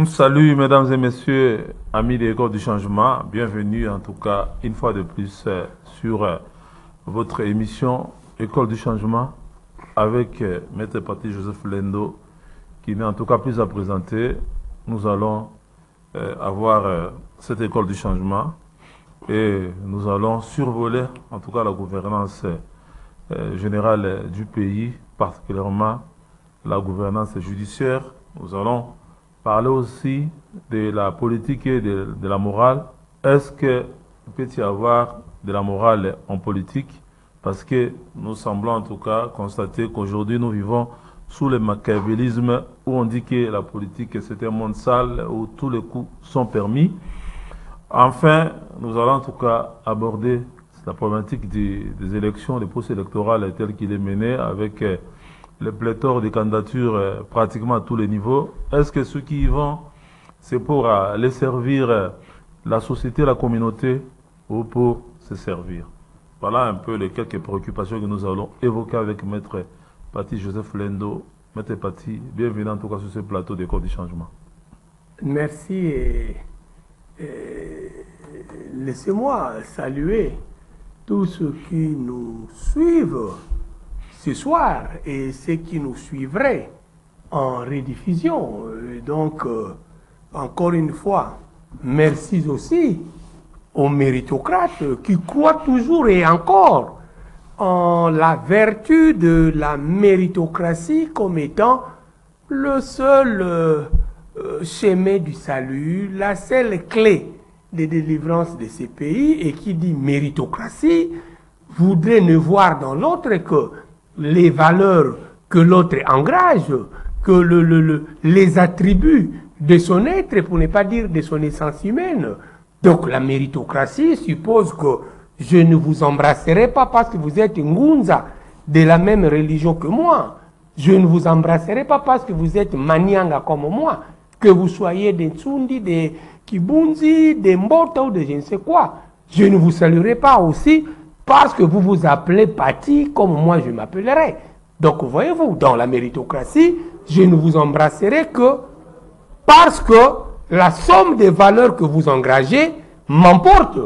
Salut mesdames et messieurs, amis de l'École du Changement, bienvenue en tout cas une fois de plus sur votre émission École du Changement avec Maître Patrice Joseph Lendo qui n'est en tout cas plus à présenter. Nous allons avoir cette École du Changement et nous allons survoler en tout cas la gouvernance générale du pays, particulièrement la gouvernance judiciaire. Nous allons parler aussi de la politique et de la morale. Est-ce qu'il peut y avoir de la morale en politique? Parce que nous semblons en tout cas constater qu'aujourd'hui nous vivons sous le machiavélisme où on dit que la politique c'est un monde sale où tous les coups sont permis. Enfin, nous allons en tout cas aborder la problématique des élections, des processus électoraux tels qu'il est mené avec le pléthore de candidatures pratiquement à tous les niveaux. Est-ce que ceux qui y vont, c'est pour les servir la société, la communauté, ou pour se servir? Voilà un peu les quelques préoccupations que nous allons évoquer avec Maître Patrice Joseph Lendo. Maître Patrice, bienvenue en tout cas sur ce plateau d'École du Changement. Merci laissez-moi saluer tous ceux qui nous suivent ce soir et ceux qui nous suivraient en rediffusion. Donc, encore une fois, merci aussi aux méritocrates qui croient toujours et encore en la vertu de la méritocratie comme étant le seul chemin du salut, la seule clé de délivrance de ces pays, et qui dit méritocratie voudrait ne voir dans l'autre que les valeurs que l'autre engage, que les attributs de son être, pour ne pas dire de son essence humaine. Donc la méritocratie suppose que je ne vous embrasserai pas parce que vous êtes Ngunza de la même religion que moi. Je ne vous embrasserai pas parce que vous êtes Manianga comme moi. Que vous soyez des Tsundi, des Kibunzi, des Mbota ou de je ne sais quoi. Je ne vous saluerai pas aussi parce que vous vous appelez Pati comme moi je m'appellerai. Donc voyez-vous, dans la méritocratie, je ne vous embrasserai que parce que la somme des valeurs que vous engagez m'emporte.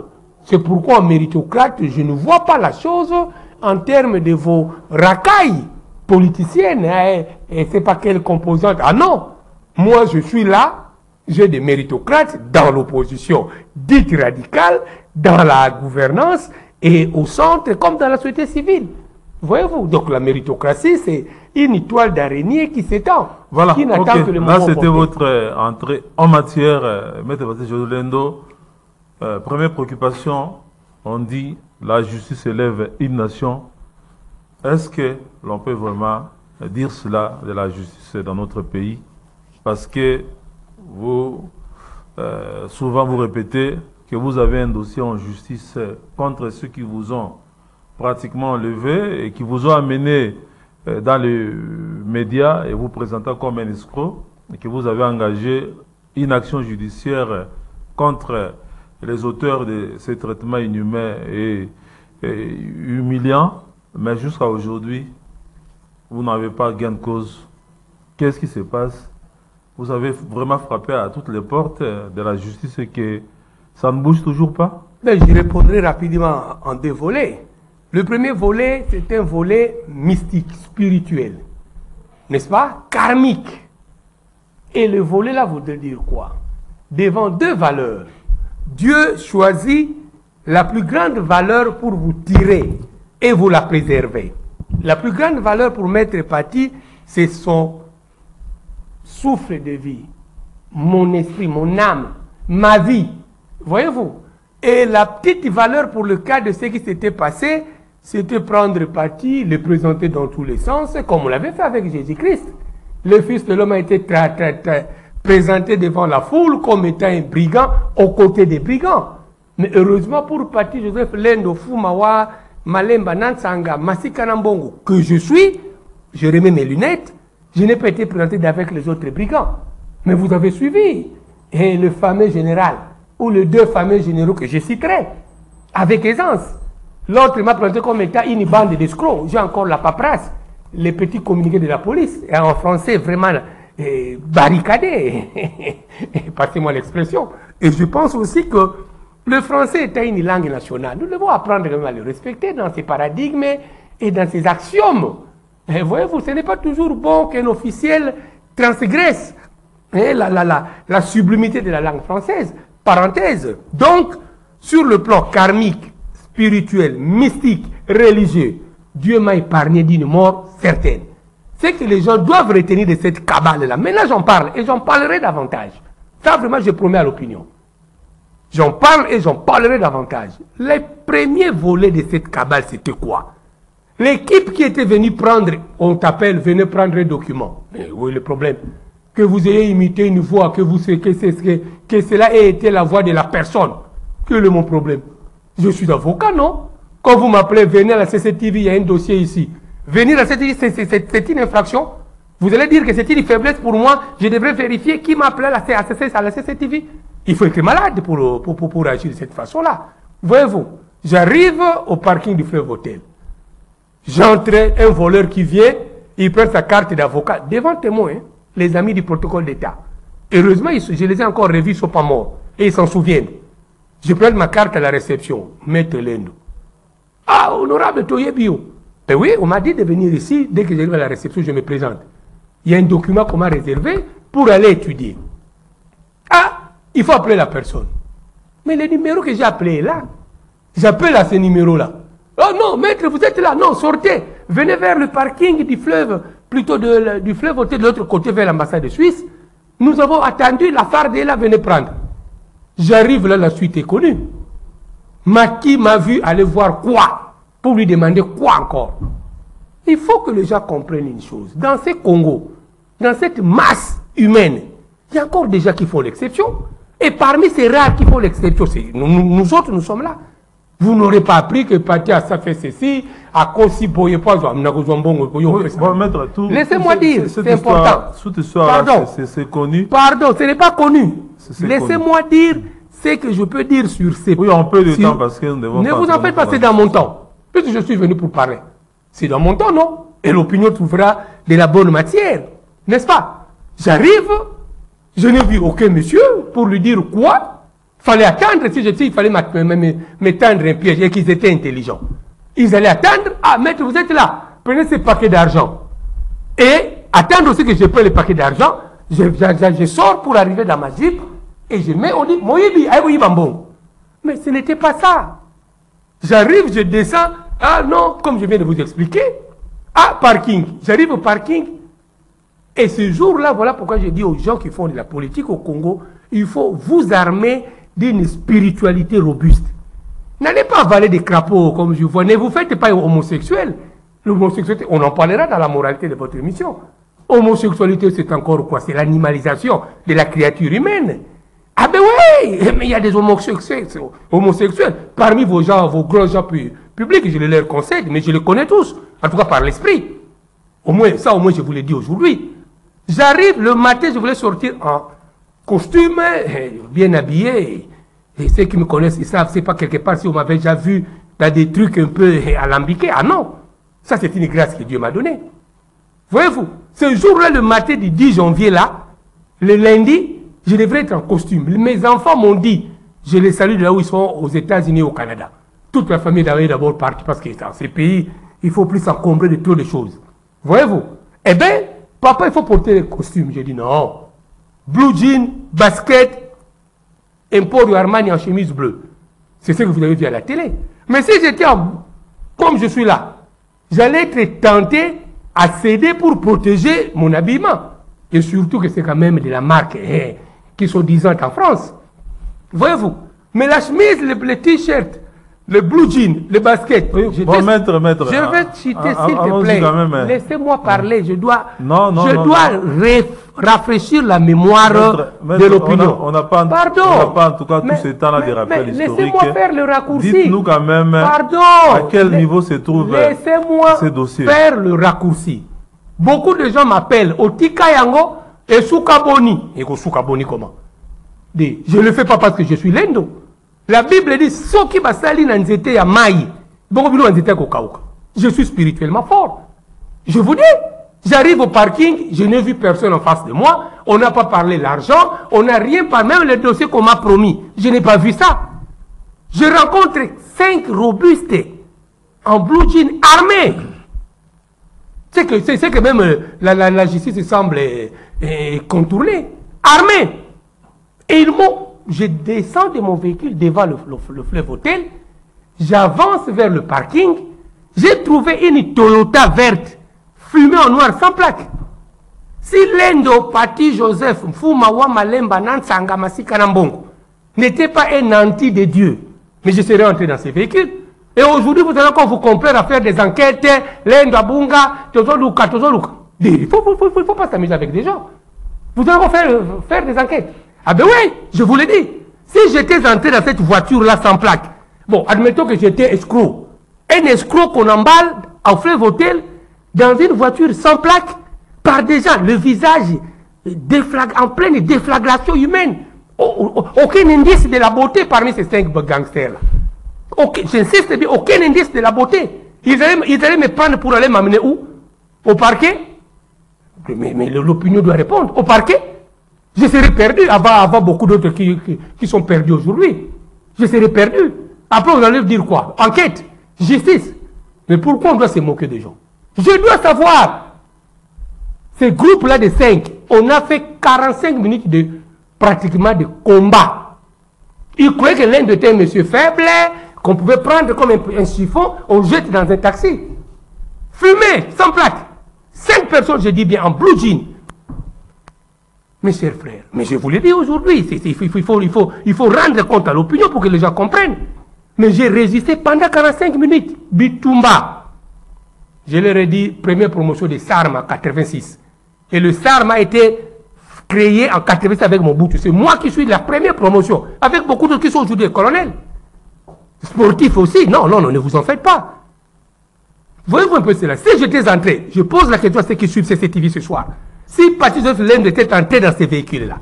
C'est pourquoi en méritocrate, je ne vois pas la chose en termes de vos racailles politiciennes. Hein, et c'est pas quelle composante. Ah non, moi je suis là, j'ai des méritocrates dans l'opposition dite radicale, dans la gouvernance et au centre comme dans la société civile. Voyez-vous, donc la méritocratie, c'est une étoile d'araignée qui s'étend. Voilà, qui n'attend que le moment là c'était opportun. votre entrée en matière, Maître Patrice Joseph Lendo. Première préoccupation, on dit la justice élève une nation. Est-ce que l'on peut vraiment dire cela de la justice dans notre pays? Parce que vous, souvent vous répétez que vous avez un dossier en justice contre ceux qui vous ont pratiquement enlevé et qui vous ont amené dans les médias et vous présentant comme un escroc, et que vous avez engagé une action judiciaire contre les auteurs de ces traitements inhumains et humiliants, mais jusqu'à aujourd'hui, vous n'avez pas gain de cause. Qu'est-ce qui se passe? Vous avez vraiment frappé à toutes les portes de la justice et que ça ne bouge toujours pas? Mais je répondrai rapidement en deux volets. Le premier volet, c'est un volet mystique, spirituel, n'est-ce pas? Karmique. Et le volet là voudrait dire quoi? Devant deux valeurs, Dieu choisit la plus grande valeur pour vous tirer et vous la préserver. La plus grande valeur pour Maître Patrice, c'est son souffle de vie, mon esprit, mon âme, ma vie. Voyez-vous? Et la petite valeur pour le cas de ce qui s'était passé, c'était prendre parti, le présenter dans tous les sens, comme on l'avait fait avec Jésus-Christ. Le Fils de l'homme a été présenté devant la foule comme étant un brigand aux côtés des brigands. Mais heureusement pour Patrice Joseph Lendo Fumawa, Malemba Nansanga, Masikanambongo, que je suis, je remets mes lunettes, je n'ai pas été présenté avec les autres brigands. Mais vous avez suivi. Et le fameux général, ou les deux fameux généraux que je citerai, avec aisance. L'autre m'a présenté comme étant une bande d'escrocs. J'ai encore la paperasse, les petits communiqués de la police. Et en français, vraiment, barricadé. Passez-moi l'expression. Et je pense aussi que le français est une langue nationale. Nous devons apprendre à le respecter dans ses paradigmes et dans ses axiomes. Et voyez-vous, ce n'est pas toujours bon qu'un officiel transgresse la sublimité de la langue française. Parenthèse. Donc, sur le plan karmique, spirituel, mystique, religieux, Dieu m'a épargné d'une mort certaine. C'est que les gens doivent retenir de cette cabale-là. Maintenant, j'en parle et j'en parlerai davantage. Ça, vraiment, je promets à l'opinion. J'en parle et j'en parlerai davantage. Les premiers volets de cette cabale, c'était quoi? L'équipe qui était venue prendre, on t'appelle, venez prendre un document. Mais oui, le problème. Que vous ayez imité une voix, que cela ait été la voix de la personne. Quel est mon problème? Je suis avocat, non? Quand vous m'appelez, venez à la CCTV, il y a un dossier ici. Venir à la CCTV, c'est une infraction. Vous allez dire que c'est une faiblesse pour moi. Je devrais vérifier qui m'a appelé à la CCTV. Il faut être malade pour agir de cette façon-là. Voyez-vous, j'arrive au parking du Fleuve Hôtel. J'entre, un voleur qui vient, il prend sa carte d'avocat devant témoin, les amis du protocole d'État. Heureusement, je les ai encore revus, ils ne sont pas morts. Et ils s'en souviennent. Je prends ma carte à la réception. Maître Lendo. Ah, honorable Toyebio. Ben oui, on m'a dit de venir ici. Dès que j'arrive à la réception, je me présente. Il y a un document qu'on m'a réservé pour aller étudier. Ah, il faut appeler la personne. Mais le numéro que j'ai appelé est là. J'appelle à ce numéro-là. Oh non, maître, vous êtes là. Non, sortez. Venez vers le parking du fleuve, plutôt du fleuve Hôtel de l'autre côté vers l'ambassade de Suisse. Nous avons attendu, la farde est là, venez prendre. J'arrive là, la suite est connue. Maki m'a vu aller voir quoi? Pour lui demander quoi encore? Il faut que les gens comprennent une chose. Dans ce Congo, dans cette masse humaine, il y a encore des gens qui font l'exception. Et parmi ces rares qui font l'exception, nous autres, nous sommes là. Vous n'aurez pas appris que Patia ça fait ceci, à Kossi Boye Poison, laissez-moi dire, c'est important. Pardon, c'est connu. Pardon, ce n'est pas connu. Laissez-moi dire ce que je peux dire sur ces... Oui, on peut de temps parce que nous devons... Ne vous en faites pas, c'est dans mon temps. Puisque je suis venu pour parler. C'est dans mon temps, non? Et l'opinion trouvera de la bonne matière. N'est-ce pas? J'arrive, je n'ai vu aucun monsieur pour lui dire quoi. Il fallait attendre, si je dis, il fallait m'étendre un piège et qu'ils étaient intelligents. Ils allaient attendre, ah maître, vous êtes là, prenez ce paquet d'argent. Et attendre aussi que je prenne le paquet d'argent, je sors pour arriver dans ma jeep et je mets, on dit, Moyebi, aïe, bambon. Mais ce n'était pas ça. J'arrive, je descends, ah non, comme je viens de vous expliquer, ah, parking. J'arrive au parking et ce jour-là, voilà pourquoi je dis aux gens qui font de la politique au Congo, il faut vous armer d'une spiritualité robuste. N'allez pas avaler des crapauds comme je vois. Ne vous faites pas homosexuel. L'homosexualité, on en parlera dans la moralité de votre émission. Homosexualité, c'est encore quoi? C'est l'animalisation de la créature humaine. Ah ben oui, mais il y a des homosexuels. Parmi vos gens, vos grands gens publics, je les leur concède, mais je les connais tous. En tout cas par l'esprit. Au moins, ça au moins je vous l'ai dit aujourd'hui. J'arrive le matin, je voulais sortir en costume, bien habillé. Et ceux qui me connaissent, ils savent, c'est pas quelque part si on m'avait déjà vu dans des trucs un peu alambiqués. Ah non, ça c'est une grâce que Dieu m'a donnée. Voyez-vous, ce jour-là, le matin du 10 janvier là, le lundi, je devrais être en costume. Mes enfants m'ont dit, je les salue de là où ils sont, aux États-Unis et au Canada. Toute la famille d'avait d'abord partie parce que dans ces pays, il faut plus s'encombrer de trop de choses. Voyez-vous? Eh bien, papa, il faut porter le costume. J'ai dit non. Blue jean, basket, Emporio Armani en chemise bleue. C'est ce que vous avez vu à la télé. Mais si j'étais comme je suis là, j'allais être tenté à céder pour protéger mon habillement. Et surtout que c'est quand même de la marque qui sont disantes en France. Voyez-vous? Mais la chemise, le t-shirt, le blue jean, le basket. Oui, bon, maître. Je vais citer, s'il te plaît. Laissez-moi parler. Je dois rafraîchir la mémoire de l'opinion. On n'a pas en tout cas tout ce temps-là de rappel historique. Laissez-moi faire le raccourci. Dites-nous quand même à quel niveau se trouve ce dossier. Laissez-moi faire le raccourci. Beaucoup de gens m'appellent Otika Yango et Soukaboni. Et Soukaboni comment? Je ne le fais pas parce que je suis Lendo. La Bible dit, Soki basali nanzete ya mai. Je suis spirituellement fort. Je vous dis, J'arrive au parking, je n'ai vu personne en face de moi, on n'a pas parlé l'argent, on n'a rien parlé, même le dossier qu'on m'a promis, je n'ai pas vu ça. Je rencontre 5 robustes en blue jean armés. C'est que même la justice semble contournée. Armés. Et je descends de mon véhicule devant le fleuve hôtel, j'avance vers le parking, j'ai trouvé une Toyota verte, fumée en noir sans plaque. Si Lendo Pati Joseph Mfumawa Malemba Nansanga Masika Nambongo n'était pas un anti de Dieu, mais je serais entré dans ces véhicules. Et aujourd'hui, vous allez encore vous complaire à faire des enquêtes, Lendo Abunga, Tozoluka, Tozoluka. Il ne faut pas s'amuser avec des gens. Vous allez encore faire des enquêtes. Ah ben oui, je vous l'ai dit. Si j'étais entré dans cette voiture-là sans plaque, bon, admettons que j'étais escroc. Un escroc qu'on emballe en fleuve hôtel dans une voiture sans plaque par des gens, le visage en pleine déflagration humaine. Aucun indice de la beauté parmi ces 5 gangsters-là. J'insiste bien, aucun indice de la beauté. Ils allaient me prendre pour aller m'amener où? Au parquet? Mais l'opinion doit répondre. Au parquet? Je serais perdu avant beaucoup d'autres qui sont perdus aujourd'hui. Je serais perdu. Après, on allait dire quoi? Enquête, justice. Mais pourquoi on doit se moquer des gens? Je dois savoir. Ces groupes-là de 5, on a fait 45 minutes pratiquement de combat. Ils croyaient que l'un était un monsieur faible, qu'on pouvait prendre comme un chiffon, on jette dans un taxi. Fumé, sans plaque. 5 personnes, je dis bien, en blue jean. Mes chers frères, mais je vous l'ai dit aujourd'hui, il faut rendre compte à l'opinion pour que les gens comprennent. Mais j'ai résisté pendant 45 minutes. Bitumba. Je leur ai dit, première promotion de SARM en 86. Et le SARM a été créé en 86 avec mon bout. C'est moi qui suis de la première promotion, avec beaucoup d'autres qui sont aujourd'hui des colonels. Sportifs aussi. Non, ne vous en faites pas. Voyez-vous un peu cela. Si j'étais entré, je pose la question à ceux qui suivent CCTV ce soir. Si Pati Joseph Lendo était entré dans ces véhicules-là,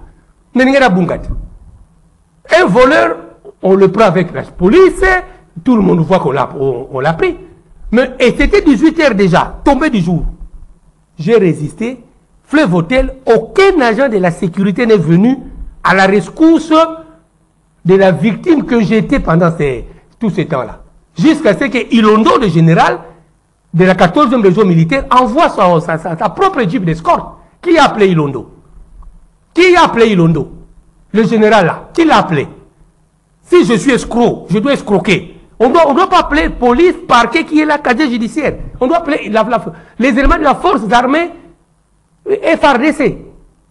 un voleur, on le prend avec la police, tout le monde voit qu'on l'a pris. Et c'était 18h déjà, tombé du jour. J'ai résisté, fleuve hôtel, aucun agent de la sécurité n'est venu à la rescousse de la victime que j'étais pendant tout ce temps-là. Jusqu'à ce que Ilondo, le général de la 14e région militaire, envoie sa propre jeep d'escorte. Qui a appelé Ilondo? Qui a appelé Ilondo? Le général là, qui l'a appelé? Si je suis escroc, je dois escroquer. On ne doit pas appeler police, parquet qui est la casier judiciaire. On doit appeler les éléments de la force armée FARDC.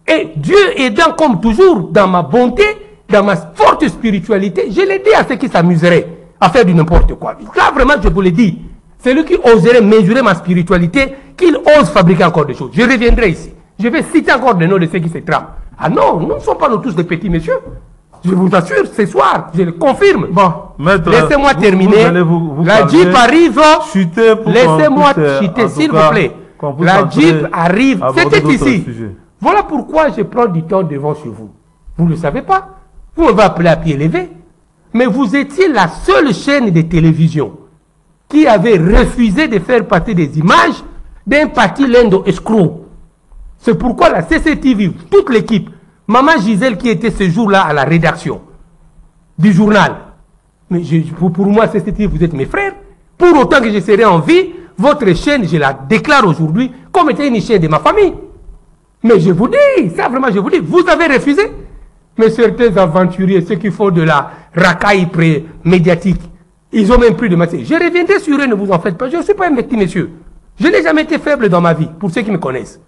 Et Dieu aidant comme toujours, dans ma bonté, dans ma forte spiritualité, je l'ai dit à ceux qui s'amuseraient à faire du n'importe quoi. Là vraiment je vous l'ai dit. Celui qui oserait mesurer ma spiritualité, qu'il ose fabriquer encore des choses. Je reviendrai ici. Je vais citer encore des noms de ceux qui se trament. Ah non, nous ne sommes pas nous tous des petits messieurs. Je vous assure, ce soir, je le confirme. Bon, maître, laissez-moi terminer. La Jeep arrive. Laissez-moi chuter, s'il vous plaît. La Jeep arrive. C'était ici. Voilà pourquoi je prends du temps devant chez vous. Vous ne le savez pas. Vous m'avez appelé à pied levé. Mais vous étiez la seule chaîne de télévision qui avait refusé de faire passer des images d'un Pati Lendo escroc. C'est pourquoi la CCTV, toute l'équipe, Maman Gisèle qui était ce jour-là à la rédaction du journal, mais pour moi, CCTV, vous êtes mes frères. Pour autant que je serai en vie, votre chaîne, je la déclare aujourd'hui comme étant une chaîne de ma famille. Mais je vous dis, ça vraiment, je vous dis, vous avez refusé. Mais certains aventuriers, ceux qui font de la racaille médiatique, ils ont même plus de matière. Je reviendrai sur eux, ne vous en faites pas. Je ne suis pas un petit monsieur. Je n'ai jamais été faible dans ma vie, pour ceux qui me connaissent.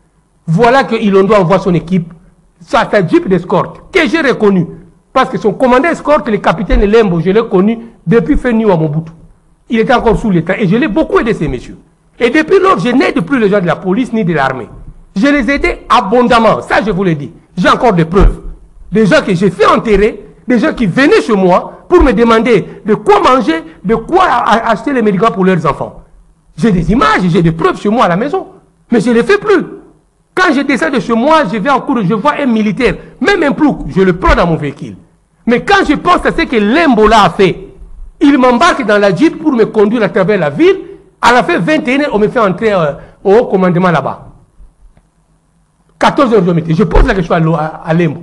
Voilà que Ilondo envoie son équipe, sa jeep d'escorte, que j'ai reconnu. Parce que son commandant escorte, le capitaine Lembo, je l'ai connu depuis Feniu à Mobutu. Il était encore sous l'État et je l'ai beaucoup aidé ces messieurs. Et depuis lors, je n'aide plus les gens de la police ni de l'armée. Je les aidais abondamment, ça je vous l'ai dit. J'ai encore des preuves. Des gens que j'ai fait enterrer, des gens qui venaient chez moi pour me demander de quoi manger, de quoi acheter les médicaments pour leurs enfants. J'ai des images, j'ai des preuves chez moi à la maison. Mais je ne les fais plus. Quand je descends de chez moi, je vais en cours, je vois un militaire, même un plouc, je le prends dans mon véhicule. Mais quand je pense à ce que Lembola a fait, il m'embarque dans la Jeep pour me conduire à travers la ville. À la fin 21h, on me fait entrer au haut commandement là-bas. 14 heures de métier. Je pose la question à Lembo.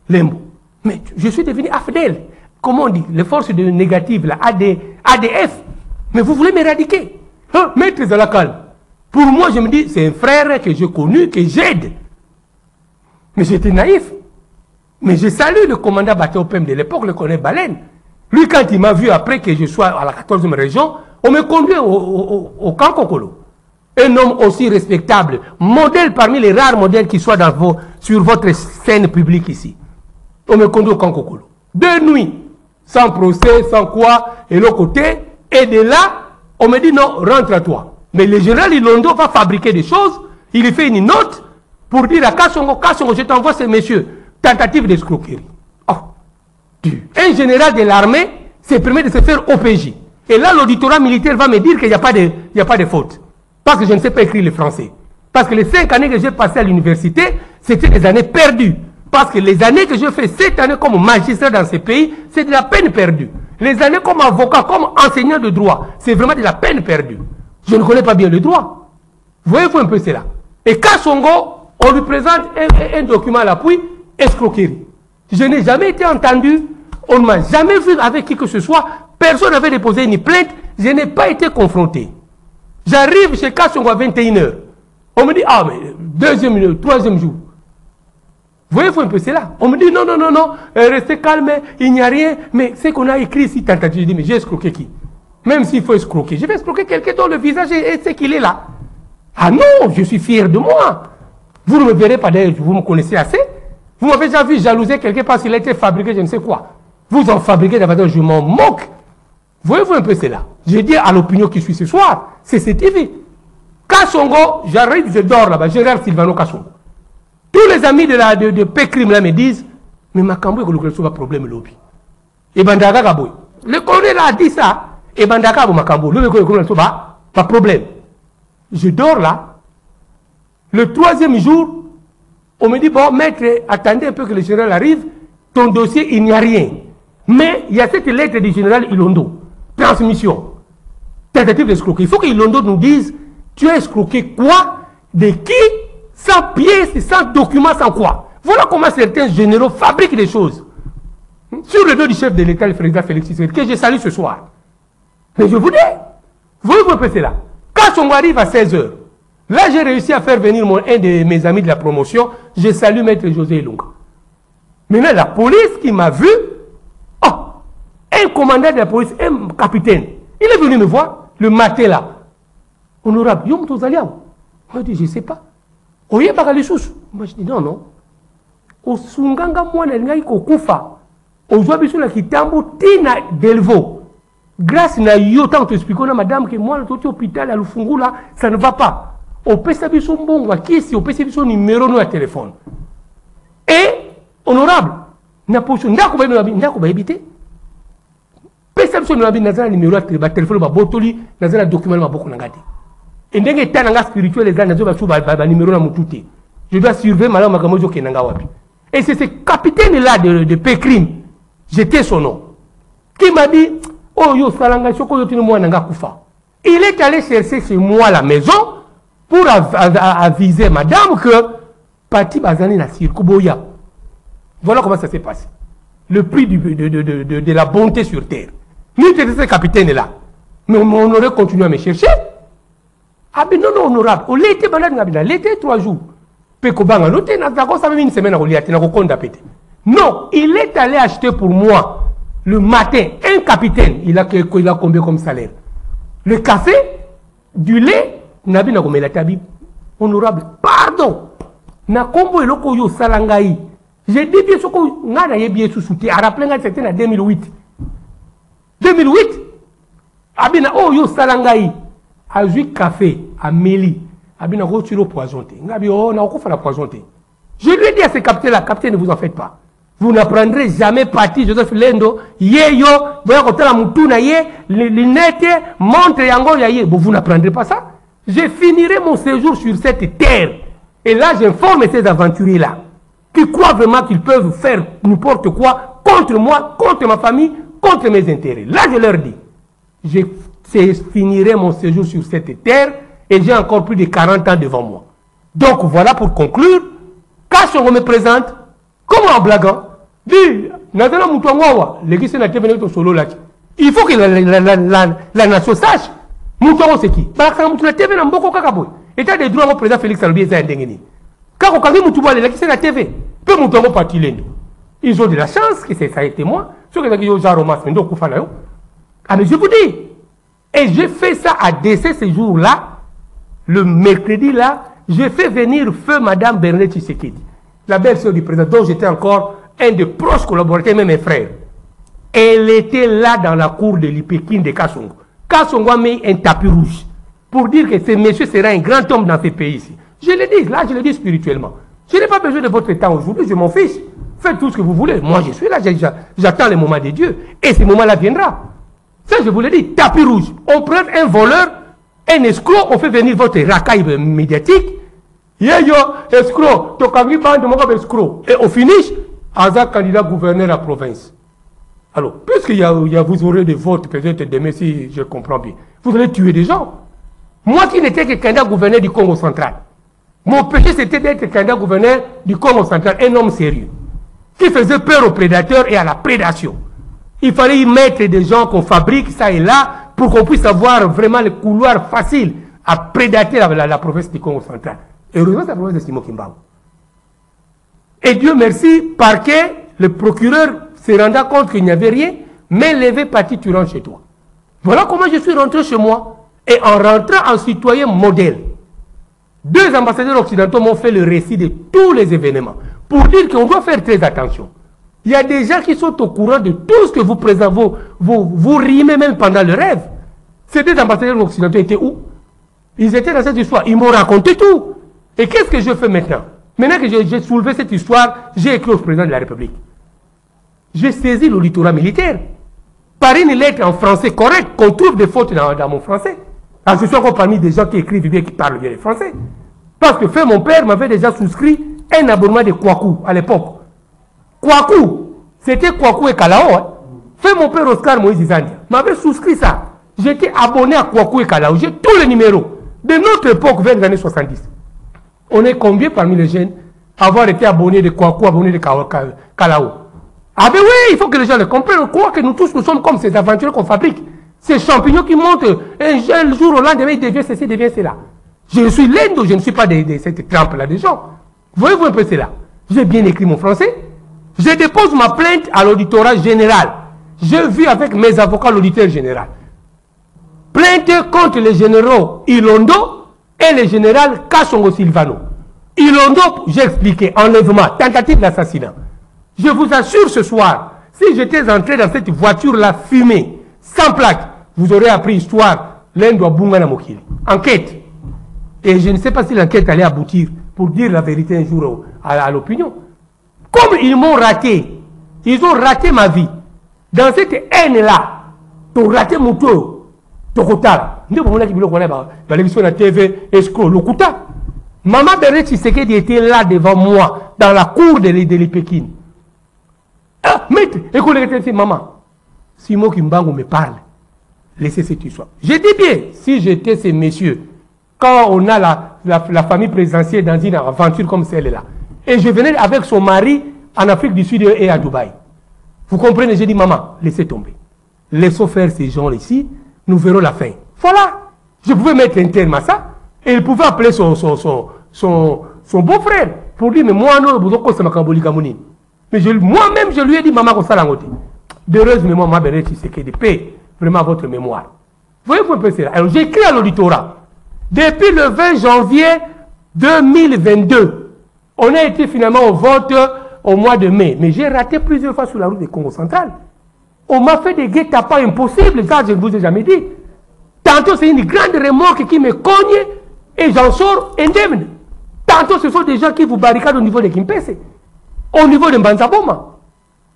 Lembo. Mais je suis devenu AFDEL. Comment on dit? Les forces de négatives, la ADF. Mais vous voulez m'éradiquer? Hein? Maître Zalakal. Pour moi, je me dis, c'est un frère que j'ai connu, que j'aide. Mais j'étais naïf. Mais je salue le commandant Bateau-Pem de l'époque, le colonel Baleine. Lui, quand il m'a vu après que je sois à la 14e région, on me conduit au camp Kokolo. Un homme aussi respectable, modèle parmi les rares modèles qui soient sur votre scène publique ici. On me conduit au camp Kokolo. 2 nuits, sans procès, sans quoi, et l'autre côté, et de là, on me dit non, rentre à toi. Mais le général Ilondo va fabriquer des choses, il fait une note pour dire à Kassongo, Kassongo, je t'envoie ces messieurs. Tentative d'escroquerie. Oh, Dieu. Un général de l'armée se permet de se faire OPJ. Et là, l'auditorat militaire va me dire qu'il n'y a pas de faute. Parce que je ne sais pas écrire le français. Parce que les 5 années que j'ai passées à l'université, c'était des années perdues. Parce que les années que j'ai fait 7 années comme magistrat dans ces pays, c'est de la peine perdue. Les années comme avocat, comme enseignant de droit, c'est vraiment de la peine perdue. Je ne connais pas bien le droit. Voyez-vous un peu cela. Et Kassongo, on lui présente un document à l'appui, escroquerie. Je n'ai jamais été entendu, on ne m'a jamais vu avec qui que ce soit, personne n'avait déposé une plainte, je n'ai pas été confronté. J'arrive chez Kassongo à 21h. On me dit, ah mais 2e, 3e jour. Voyez-vous un peu cela? On me dit, non, restez calme, il n'y a rien, mais ce qu'on a écrit ici, tentative, je dis, mais j'ai escroqué qui? Même s'il faut escroquer, je vais escroquer quelqu'un dont le visage est ce qu'il est là. Ah non, je suis fier de moi. Vous ne me verrez pas d'ailleurs, vous me connaissez assez. Vous m'avez déjà vu jalouser quelqu'un parce qu'il a été fabriqué, je ne sais quoi. Vous en fabriquez davantage, je m'en moque. Voyez-vous un peu cela? J'ai dit à l'opinion qui suit ce soir, c'est CTV. Kassongo, j'arrive, je dors là-bas, je regarde Sylvano Kassongo. Tous les amis de Pécrim là me disent, mais Makambo est un problème lobby. Et Bandaka Gaboy. Le colonel a dit ça, et Bandaka Makambo, le colonel pas problème. Je dors là. Le 3e jour, on me dit, bon, maître, attendez un peu que le général arrive, ton dossier, il n'y a rien. Mais il y a cette lettre du général Ilondo, transmission, tentative d'escroquer. Il faut que Ilondo nous dise, tu as escroqué quoi, de qui, sans pièces, sans documents, sans quoi. Voilà comment certains généraux fabriquent des choses. Sur le dos du chef de l'État, le président Félix Tshisekedi, que je salue ce soir. Mais je vous dis, voyez-vous un peu cela. Quand on arrive à 16h, là, j'ai réussi à faire venir un de mes amis de la promotion. Je salue Maître José Ilunga. Maintenant, la police qui m'a vu, un commandant de la police, un capitaine, il est venu me voir le matin là. Honorable, Yom Tozaliam. Moi, je dit, je ne sais pas. Oye, pas les sous. Moi, je dis, non. Au Sunganga, moi, je kufa. Au Zouabisu, la Kitambo, Tina Delvo. Grâce à yo, tant que expliquons à madame que moi, le hôpital à Lufungu là, ça ne va pas. Au PSB son bon, au PSB son numéro de téléphone. Et, honorable, n'a pas habité. PSB son numéro de téléphone, botoli, n'a document, beaucoup n'angati. Et dès que t'as spirituel, les gens n'ont numéro de moutouté. Je dois surveiller madame Magamojo Kenangawapi. Et c'est ce capitaine-là de Pécrim, j'étais son nom, qui m'a dit, oh yo salanga choko yo tino mwana nga kufa. Il est allé chercher chez moi à la maison pour aviser madame que Pati Bazani na Sirkuboya. Voilà comment ça s'est passé. Le prix de la bonté sur terre. Nous étions ce capitaine là. Mais on aurait continué à me chercher. Ah ben non, honorable. On l'était balade ngabina, l'été 3 jours. Pekobanga, l'autre n'a pas même une semaine à Goliath, n'a pas pété. Non, il est allé acheter pour moi le matin un capitaine. Il a combien comme salaire? Le café, du lait, nabi na la tabi. Honorable, pardon. Na kombo eloko yo salangai. J'ai dit bien ce que ngana yebi sous soutien. A rappelé nga c'était en 2008. 2008. Abina oh yo salangai. A jui café à Meli. Abina retiro poisonté. Ngabi oh na okufa la poisonté. Je lui ai dit à ce capitaine là, capitaine ne vous en faites pas. Vous n'apprendrez jamais parti Joseph Lendo, yeyo, voyez quand la mutuna ye, l'inete, montre yango ye. Bon, vous n'apprendrez pas ça. Je finirai mon séjour sur cette terre. Et là, j'informe ces aventuriers-là, qui croient vraiment qu'ils peuvent faire n'importe quoi contre moi, contre ma famille, contre mes intérêts. Là, je leur dis, je finirai mon séjour sur cette terre et j'ai encore plus de 40 ans devant moi. Donc, voilà pour conclure, Quand on me présente, comme en blaguant, dit, il faut que la nation sache. Moutongo c'est qui? La TV n'a pas de état des droits au président Félix Albi et Ndengeni. Quand on a Moutouba, c'est la TV. Peu Moutongo parti. Ils ont de la chance que ça a été moi. Sur que j'ai romance, mais donc, ah, mais je vous dis, et j'ai fait ça à décès ce jour-là, le mercredi là, j'ai fait venir feu Madame Bernadette Tshisekedi, la belle-sœur du président, dont j'étais encore un des proches collaborateurs, même mes frères. Elle était là dans la cour de l'Ipékin de Kassongo. Kassongo a mis un tapis rouge pour dire que ce monsieur sera un grand homme dans ce pays ici. Je le dis, là je le dis spirituellement. Je n'ai pas besoin de votre temps aujourd'hui, je m'en fiche. Faites tout ce que vous voulez. Moi je suis là, j'attends le moment de Dieu. Et ce moment-là viendra. Ça je vous le dis, tapis rouge. On prend un voleur, un escroc, on fait venir votre racaille médiatique. Yo, escroc, tokangi bande mon escroc. Et au finish, Azak candidat gouverneur à la province. Alors, puisqu'il vous aurez des votes, peut-être demain, si je comprends bien, vous allez tuer des gens. Moi qui n'étais que candidat gouverneur du Congo central, mon péché c'était d'être candidat gouverneur du Congo central, un homme sérieux, qui faisait peur aux prédateurs et à la prédation. Il fallait y mettre des gens qu'on fabrique ça et là, pour qu'on puisse avoir vraiment le couloir facile à prédater la province du Congo central. Heureusement, c'est la province de Simon Kimbangu. Et Dieu merci, parquet, le procureur se rendant compte qu'il n'y avait rien, mais levé parti, tu rentres chez toi. Voilà comment je suis rentré chez moi. Et en rentrant en citoyen modèle, 2 ambassadeurs occidentaux m'ont fait le récit de tous les événements pour dire qu'on doit faire très attention. Il y a des gens qui sont au courant de tout ce que vous présentez, vous rimez même pendant le rêve. Ces 2 ambassadeurs occidentaux étaient où? Ils étaient dans cette histoire, ils m'ont raconté tout. Et qu'est-ce que je fais maintenant? Maintenant que j'ai soulevé cette histoire, j'ai écrit au président de la République. J'ai saisi le littoral militaire par une lettre en français correct, qu'on trouve des fautes dans mon français. Alors je suis encore parmi des gens qui écrivent bien, qui parlent bien le français. Parce que fait mon père m'avait déjà souscrit un abonnement de Kwaku à l'époque. Kwaku, c'était Kwaku et Kalao. Hein. Fait mon père Oscar Moïse Izandia m'avait souscrit ça. J'étais abonné à Kwaku et Kalao. J'ai tous les numéros de notre époque vers les années 70. On est combien parmi les jeunes à avoir été abonnés de Kwaku, abonnés de Kalao? Ah ben oui, il faut que les gens le comprennent. On croit que nous tous, nous sommes comme ces aventuriers qu'on fabrique. Ces champignons qui montent un jour au lendemain, ils deviennent ceci, deviennent cela. Je suis l'Inde, je ne suis pas de cette trempe-là des gens. Voyez-vous un peu cela? J'ai bien écrit mon français. Je dépose ma plainte à l'auditorat général. J'ai vu avec mes avocats l'auditeur général. Plainte contre les généraux Ilondo et le général Kassongo Silvano. Ilondo, j'ai expliqué, enlèvement, tentative d'assassinat. Je vous assure ce soir, si j'étais entré dans cette voiture-là fumée, sans plaque, vous aurez appris histoire, l'un doit Bungana Mokili. Enquête. Et je ne sais pas si l'enquête allait aboutir pour dire la vérité un jour à l'opinion. Comme ils m'ont raté, ils ont raté ma vie. Dans cette haine-là, tu as raté mon tour. Tu as l'émission de la TV, escroc, le Kouta. Maman Bernadette Tshisekedi était là devant moi, dans la cour de l'Ipékin. Ah, maître, écoutez, maman. Simon Kimbangu me parle. Laissez cette histoire. Je dis bien, si j'étais ces messieurs, quand on a la famille présidentielle dans une aventure comme celle-là, et je venais avec son mari en Afrique du Sud et à Dubaï. Vous comprenez, j'ai dit, maman, laissez tomber. Laissons faire ces gens ici, nous verrons la fin. Voilà. Je pouvais mettre un terme à ça, et il pouvait appeler son beau-frère pour dire, mais moi, non, mais moi-même, je lui ai dit, maman, qu'on s'alangote. D'heureuse mémoire, ma belle, c'est que de paix, vraiment votre mémoire. Voyez-vous un peu cela? Alors, j'ai écrit à l'auditorat. Depuis le 20 janvier 2022, on a été finalement au vote au mois de mai. Mais j'ai raté plusieurs fois sur la route du Congo central. On m'a fait des guet-apens impossibles, ça je ne vous ai jamais dit. Tantôt c'est une grande remorque qui me cogne et j'en sors indemne. Tantôt ce sont des gens qui vous barricadent au niveau de Kimpese, au niveau de Mbanzaboma.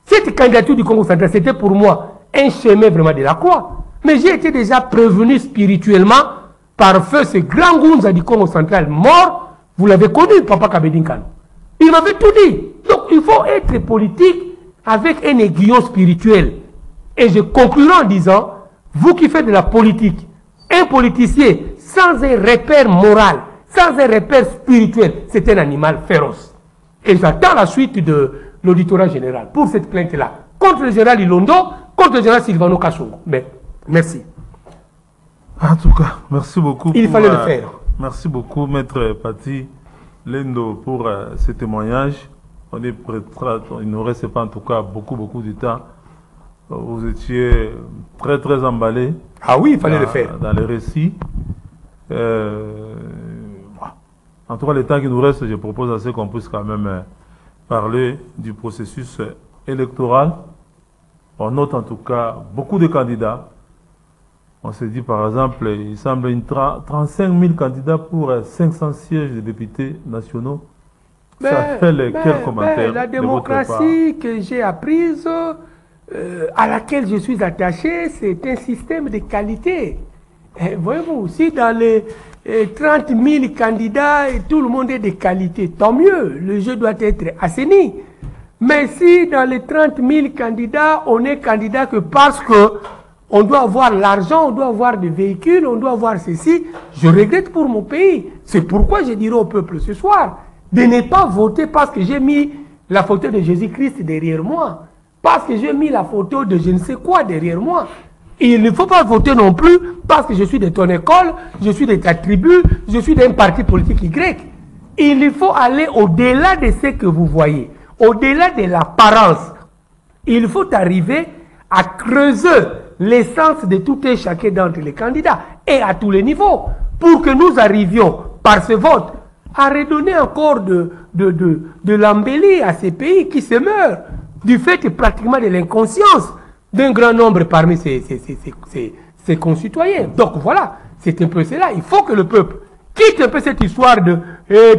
Cette candidature du Congo central, c'était pour moi un chemin vraiment de la croix. Mais j'ai été déjà prévenu spirituellement par feu ce grand Gounza du Congo central mort. Vous l'avez connu, Papa Kabedinkano. Il m'avait tout dit. Donc il faut être politique avec un aiguillon spirituel. Et je conclurai en disant, vous qui faites de la politique, un politicien sans un repère moral, sans un repère spirituel, c'est un animal féroce. Et j'attends la suite de l'auditorat général pour cette plainte-là. Contre le général Ilondo, contre le général Silvano Kasongo. Mais merci. En tout cas, merci beaucoup. Il fallait le faire. Merci beaucoup, Maître Pati Lendo, pour ce témoignage. On est prêt, il ne reste pas en tout cas beaucoup de temps. Vous étiez très emballé. Ah oui, il fallait le faire. Dans les récits. En tout cas, le temps qui nous reste, je propose à ce qu'on puisse quand même parler du processus électoral. On note en tout cas beaucoup de candidats. On se dit par exemple, il semble 35 000 candidats pour 500 sièges de députés nationaux. Ça fait quels commentaires? La démocratie que j'ai apprise, à laquelle je suis attaché, c'est un système de qualité. Voyez-vous, si dans les 30 000 candidats, tout le monde est de qualité, tant mieux, le jeu doit être assaini. Mais si dans les 30 000 candidats, on est candidat que parce que on doit avoir l'argent, on doit avoir des véhicules, on doit avoir ceci, je regrette pour mon pays. C'est pourquoi je dirais au peuple ce soir de ne pas voter parce que j'ai mis la photo de Jésus-Christ derrière moi, parce que j'ai mis la photo de je ne sais quoi derrière moi. Il ne faut pas voter non plus parce que je suis de ton école, je suis de ta tribu, je suis d'un parti politique Y. Il faut aller au-delà de ce que vous voyez, au-delà de l'apparence. Il faut arriver à creuser l'essence de tout et chacun d'entre les candidats et à tous les niveaux pour que nous arrivions par ce vote à redonner encore de l'embellie à ces pays qui se meurent du fait pratiquement de l'inconscience d'un grand nombre parmi ses concitoyens. Donc voilà, c'est un peu cela. Il faut que le peuple quitte un peu cette histoire de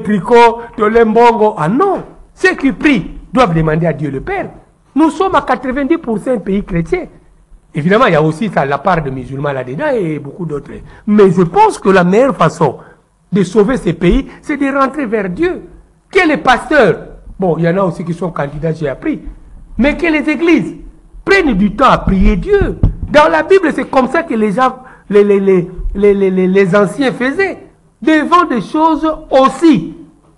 tricot, de lembongo. Ah non, ceux qui prient doivent demander à Dieu le Père. Nous sommes à 90% un pays chrétien. Évidemment, il y a aussi ça, la part de musulmans là-dedans et beaucoup d'autres. Mais je pense que la meilleure façon de sauver ces pays, c'est de rentrer vers Dieu. Que les pasteurs, bon, il y en a aussi qui sont candidats, j'ai appris, mais que les églises prennent du temps à prier Dieu. Dans la Bible, c'est comme ça que les gens, les anciens faisaient. Devant des choses aussi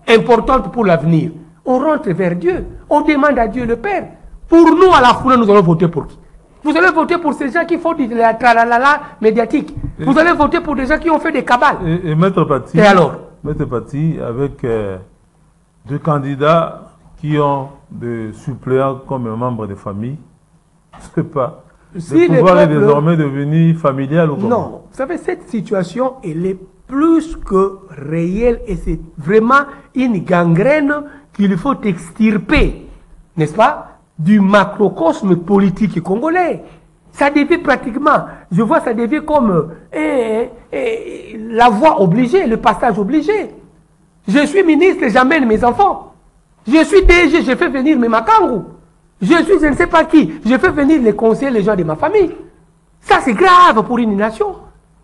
importantes pour l'avenir, on rentre vers Dieu. On demande à Dieu le Père. Pour nous, à la foule, nous allons voter pour qui? Vous allez voter pour ces gens qui font de la tralala médiatique. Vous allez voter pour des gens qui ont fait des cabales. Et Maître Pati, et alors? Maître Pati, avec deux candidats qui ont des suppléants comme membres de famille, je ne sais pas. Si le pouvoir est désormais devenu familial ou comment? Non, vous savez, cette situation, elle est plus que réelle et c'est vraiment une gangrène qu'il faut extirper, n'est-ce pas, du macrocosme politique congolais. Ça devient pratiquement, je vois, ça devient comme la voie obligée, le passage obligé. Je suis ministre, j'amène mes enfants. Je suis DG, je fais venir mes Makangu. Je suis je ne sais pas qui, je fais venir les conseillers, les gens de ma famille. Ça, c'est grave pour une nation.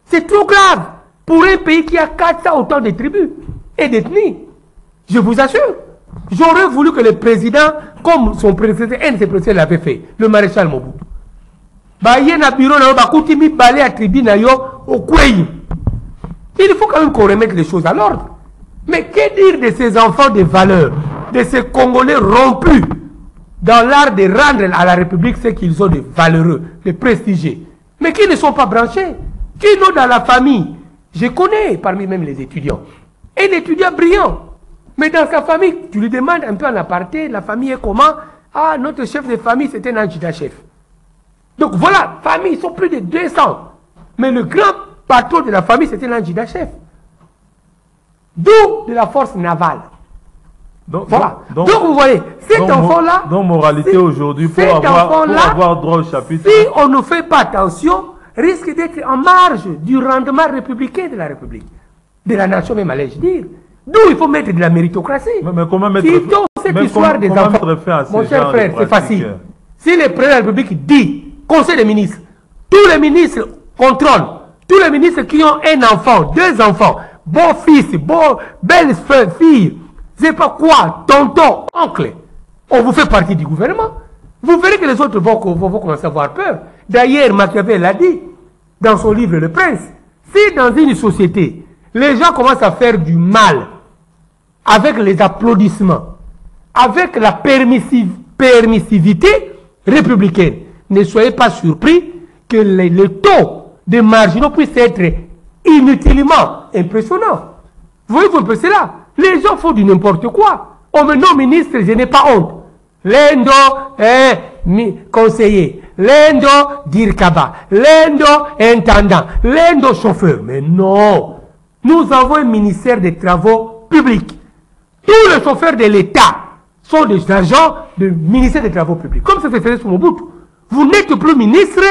C'est trop grave pour un pays qui a 400 autant de tribus et d'ethnies. Je vous assure. J'aurais voulu que le président, comme son président, un de ses présidents l'avait fait, le maréchal Mobutu. Il faut quand même qu'on remette les choses à l'ordre. Mais que dire de ces enfants de valeur, de ces Congolais rompus dans l'art de rendre à la République ce qu'ils ont de valeureux, de prestigieux, mais qui ne sont pas branchés, qui n'ont dans la famille. Je connais parmi même les étudiants, un étudiant brillant, mais dans sa famille, tu lui demandes un peu en aparté, la famille est comment? Ah, notre chef de famille, c'était un Anjida-chef. Donc voilà, famille, ils sont plus de 200. Mais le grand patron de la famille, c'était un Anjida-chef. D'où de la force navale. Donc, voilà. Donc vous voyez, cet enfant-là... Donc moralité aujourd'hui, pour avoir droit au chapitre... Si on ne fait pas attention, risque d'être en marge du rendement républicain de la République. De la nation même, allais-je dire. D'où il faut mettre de la méritocratie. Mais comment mettre... cette histoire des enfants... Mon cher frère, c'est facile. Si le président de la République dit, Conseil des ministres, tous les ministres contrôlent, tous les ministres qui ont un enfant, deux enfants, beau-fils, belle-fille, je sais pas quoi, tonton, oncle, on vous fait partie du gouvernement. Vous verrez que les autres vont commencer à avoir peur. D'ailleurs, Machiavel l'a dit dans son livre Le Prince. Si dans une société, les gens commencent à faire du mal avec les applaudissements, avec la permissivité républicaine. Ne soyez pas surpris que le taux de marginaux puisse être inutilement impressionnant. Vous voyez un peu cela? Les gens font du n'importe quoi. On me nomme ministre, je n'ai pas honte. L'Indo est conseiller, l'Indo dirkaba, l'Indo intendant, l'Indo chauffeur. Mais non, nous avons un ministère des travaux publics. Tous les chauffeurs de l'État sont des agents du ministère des travaux publics. Comme ça se faisait sous Mobutu. Vous n'êtes plus ministre,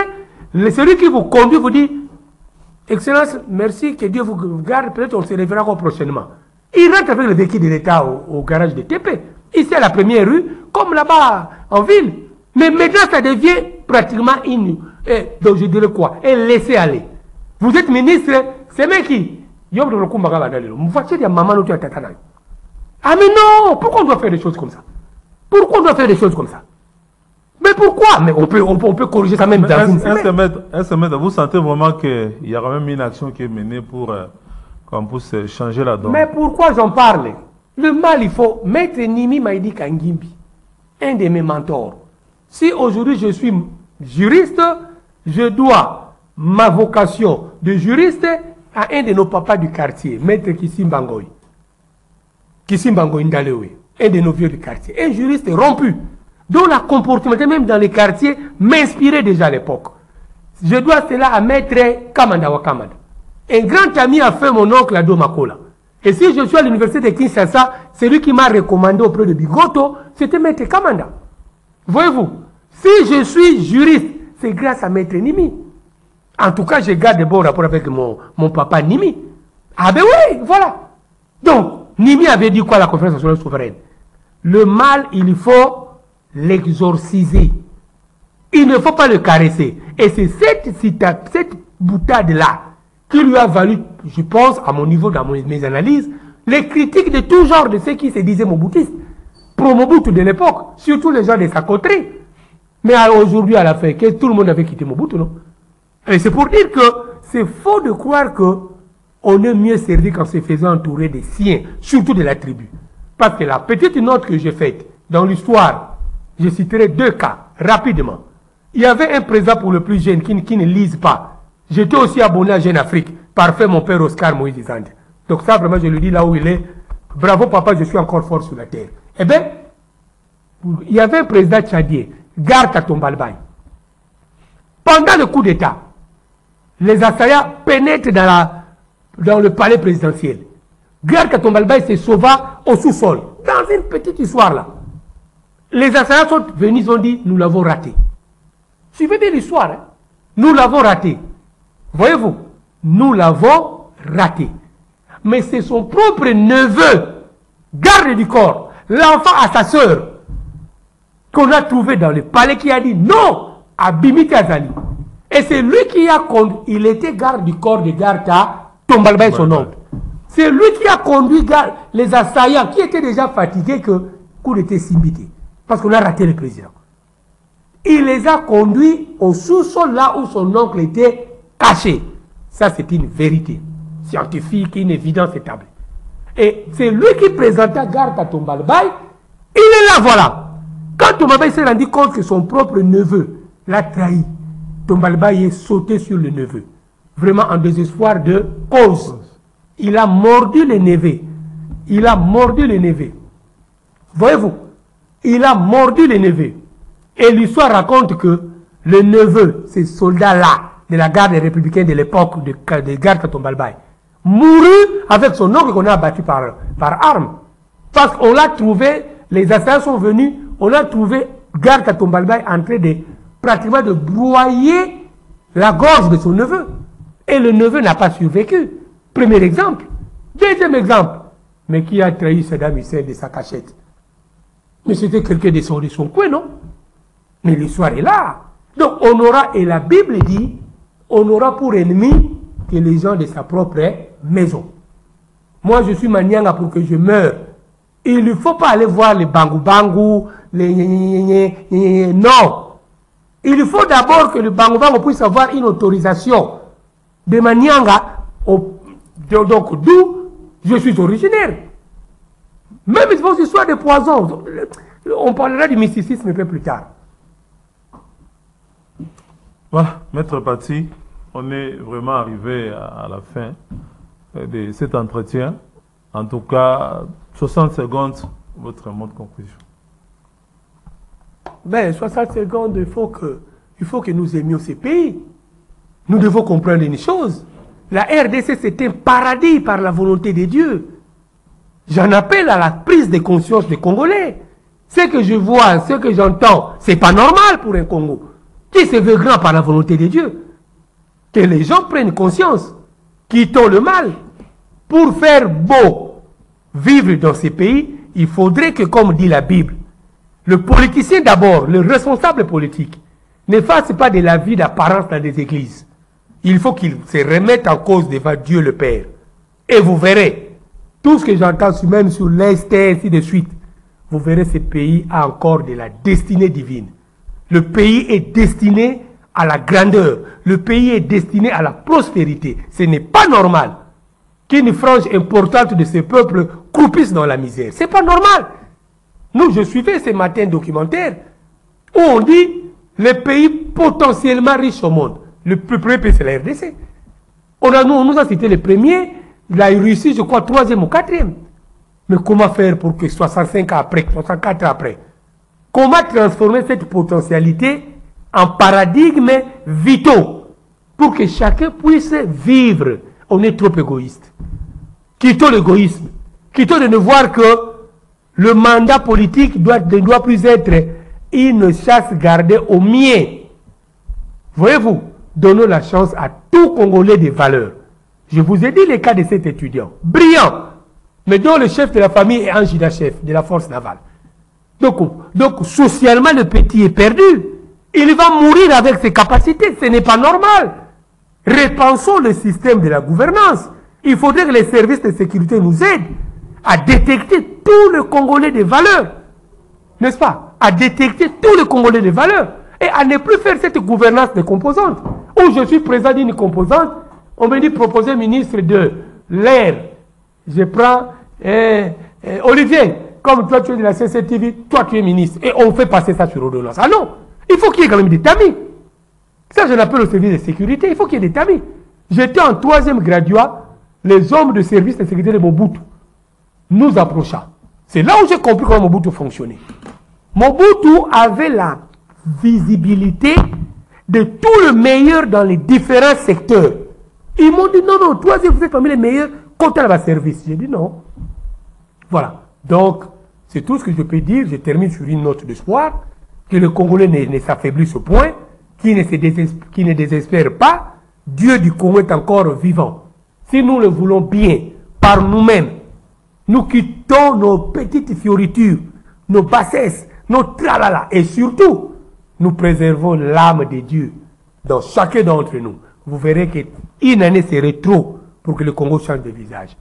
celui qui vous conduit vous dit Excellence, merci, que Dieu vous garde, peut-être on se reverra encore prochainement. Il rentre avec le véhicule de l'État au garage de TP, ici à la première rue, comme là-bas en ville. Mais maintenant, ça devient pratiquement donc je dirais quoi? Et laissez aller. Vous êtes ministre, c'est même qui? Ah mais non, pourquoi on doit faire des choses comme ça? Pourquoi on doit faire des choses comme ça? Mais pourquoi? Mais on peut corriger ça même dans une semaine. Vous sentez vraiment qu'il y aura même une action qui est menée pour qu'on puisse changer la donne? Mais pourquoi j'en parle? Le mal, il faut Maître Nimi Maïdi Kangimbi, un de mes mentors. Si aujourd'hui je suis juriste, je dois ma vocation de juriste à un de nos papas du quartier, Maître Kisimbangoy. Kisimbangoy Ndalewe, un de nos vieux du quartier. Un juriste rompu, dont la comportement, même dans les quartiers, m'inspirait déjà à l'époque. Je dois cela à Maître Kamanda Wakamada. Un grand ami a fait mon oncle Ado Makola. Et si je suis à l'université de Kinshasa, celui qui m'a recommandé auprès de Bigoto, c'était Maître Kamanda. Voyez-vous, si je suis juriste, c'est grâce à Maître Nimi. En tout cas, je garde de bons rapports avec mon papa Nimi. Ah ben oui, voilà. Donc, Nimi avait dit quoi à la conférence nationale souveraine? Le mal, il faut l'exorciser. Il ne faut pas le caresser. Et c'est cette boutade-là qui lui a valu, je pense, à mon niveau, dans mes analyses, les critiques de tout genre de ceux qui se disaient moboutistes. Pro-Mobutu de l'époque, surtout les gens de sa coterie. Mais aujourd'hui, à la fin, que tout le monde avait quitté Mobutu, non? Et c'est pour dire que c'est faux de croire qu'on est mieux servi qu'en se faisant entourer des siens, surtout de la tribu. Parce que la petite note que j'ai faite dans l'histoire, je citerai 2 cas, rapidement. Il y avait un président pour le plus jeune qui ne lise pas. J'étais aussi abonné à Jeune Afrique, par fait mon père Oscar Moïse Zande. Donc ça, vraiment, je lui dis là où il est. Bravo papa, je suis encore fort sur la terre. Eh bien, il y avait un président tchadien, Garta Tombalbaye. Pendant le coup d'État, les assaillants pénètrent dans le palais présidentiel. Garta Tombalbaye se sauva au sous-sol, dans une petite histoire là. Les assaillants sont venus, ils ont dit, nous l'avons raté. Suivez bien l'histoire, hein? Nous l'avons raté. Voyez-vous, nous l'avons raté. Mais c'est son propre neveu, garde du corps, l'enfant à sa sœur, qu'on a trouvé dans le palais, qui a dit non à Bimiti Azali. Et c'est lui qui a conduit, il était garde du corps de Garta Tombalbaye, son oncle. C'est lui qui a conduit les assaillants qui étaient déjà fatigués que coup était simbité. Parce qu'on a raté le président. Il les a conduits au sous-sol là où son oncle était caché. Ça, c'est une vérité scientifique, une évidence établie. Et c'est lui qui présenta Garta Tombalbaye. Il est là, voilà. Quand Tombalbaye s'est rendu compte que son propre neveu l'a trahi, Tombalbaye est sauté sur le neveu. Vraiment en désespoir de cause. Il a mordu le neveu. Il a mordu le neveu. Voyez-vous, il a mordu le neveu. Et l'histoire raconte que le neveu, ces soldats-là, de la garde républicaine de l'époque de Garta Tombalbaye, mourut avec son oncle qu'on a abattu par arme. Parce qu'on l'a trouvé, les assaillants sont venus, on a trouvé Garta Tombalbaye en train de pratiquement de broyer la gorge de son neveu. Et le neveu n'a pas survécu. Premier exemple. Deuxième exemple. Mais qui a trahi Saddam Hussein de sa cachette? Mais c'était quelqu'un de son coin, non? Mais l'histoire est là. Donc on aura, et la Bible dit, on aura pour ennemi que les gens de sa propre maison. Moi je suis Manianga pour que je meure. Il ne faut pas aller voir les bangou-bangou, les non. Il faut d'abord que le bangou-bangou puisse avoir une autorisation de Manianga, donc d'où je suis originaire. Même vos histoires de poison. On parlera du mysticisme un peu plus tard. Voilà, Maître Paty, on est vraiment arrivé à la fin de cet entretien. En tout cas, 60 secondes, votre mot de conclusion. Ben, 60 secondes, il faut que nous aimions ces pays. Nous devons comprendre une chose. La RDC, c'est un paradis par la volonté de Dieu. J'en appelle à la prise de conscience des Congolais. Ce que je vois, ce que j'entends, c'est pas normal pour un Congo qui se veut grand par la volonté de Dieu. Que les gens prennent conscience, quittons le mal. Pour faire beau vivre dans ces pays, il faudrait que, comme dit la Bible, le politicien d'abord, le responsable politique, ne fasse pas de la vie d'apparence dans des églises. Il faut qu'il se remette en cause devant Dieu le Père. Et vous verrez, tout ce que j'entends même sur l'Est et ainsi de suite, vous verrez ce pays a encore de la destinée divine. Le pays est destiné à la grandeur. Le pays est destiné à la prospérité. Ce n'est pas normal qu'une frange importante de ce peuple croupisse dans la misère. Ce n'est pas normal. Nous, je suivais ce matin un documentaire où on dit les pays potentiellement riches au monde. Le plus premier pays, c'est la RDC. On nous a cité les premiers, la Russie, je crois, 3e ou 4e. Mais comment faire pour que 65 ans après, 64 ans après, comment transformer cette potentialité en paradigme vitaux pour que chacun puisse vivre? On est trop égoïste. Quittons l'égoïsme. Quittons de ne voir que le mandat politique ne doit plus être une chasse gardée au mien. Voyez-vous, donnons la chance à tout Congolais de valeur. Je vous ai dit le cas de cet étudiant, brillant, mais dont le chef de la famille est un chef de la force navale. Donc, socialement, le petit est perdu. Il va mourir avec ses capacités. Ce n'est pas normal. Repensons le système de la gouvernance. Il faudrait que les services de sécurité nous aident à détecter tous les Congolais de valeur. N'est-ce pas? À détecter tous les Congolais de valeur. Et à ne plus faire cette gouvernance de composantes. Où je suis président d'une composante, on me dit proposer ministre de l'air. Je prends Olivier, comme toi tu es de la CCTV, toi tu es ministre. Et on fait passer ça sur ordonnance. Ah non, il faut qu'il y ait quand même des tamis. Ça, je l'appelle au service de sécurité. Il faut qu'il y ait des tamis. J'étais en 3e graduat, les hommes de service de sécurité de Mobutu nous approchant. C'est là où j'ai compris comment Mobutu fonctionnait. Mobutu avait la visibilité de tout le meilleur dans les différents secteurs. Ils m'ont dit non, non, toi, vous êtes parmi les meilleurs, comptez à la service. J'ai dit non. Voilà. Donc, c'est tout ce que je peux dire. Je termine sur une note d'espoir, que le Congolais ne s'affaiblisse au point, qui ne désespère pas. Dieu du Congo est encore vivant. Si nous le voulons bien, par nous-mêmes, nous quittons nos petites fioritures, nos bassesses, nos tralala, et surtout, nous préservons l'âme de Dieu dans chacun d'entre nous. Vous verrez qu'une année serait trop pour que le Congo change de visage.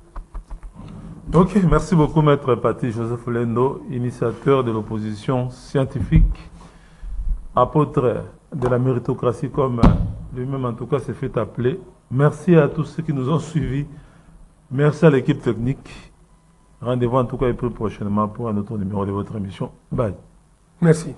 Ok, merci beaucoup Maître Paty Joseph Lendo, initiateur de l'opposition scientifique, apôtre de la méritocratie comme lui-même en tout cas s'est fait appeler. Merci à tous ceux qui nous ont suivis. Merci à l'équipe technique. Rendez-vous en tout cas et plus prochainement pour un autre numéro de votre émission. Bye. Merci.